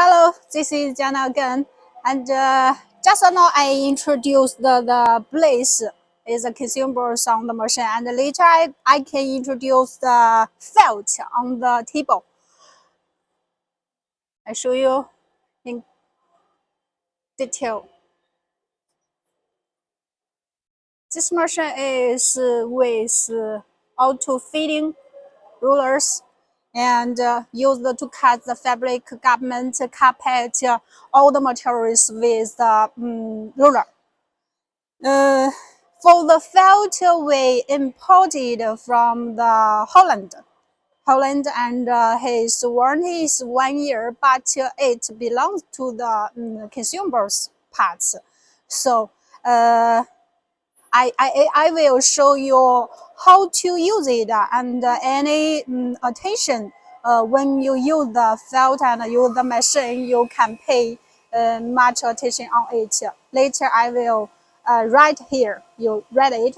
Hello, this is Jana again. And just now I introduced the place is a consumables on the machine, and later I can introduce the felt on the table. I show you in detail. This machine is with auto fitting rulers and used to cut the fabric, garment, carpet, all the materials with the ruler. Uh, for the felt, we imported from the Holland, and his warranty is 1 year, but it belongs to the consumables parts. So I will show you how to use it and any attention when you use the felt and use the machine, you can pay much attention on it. Later I will write here. You read it.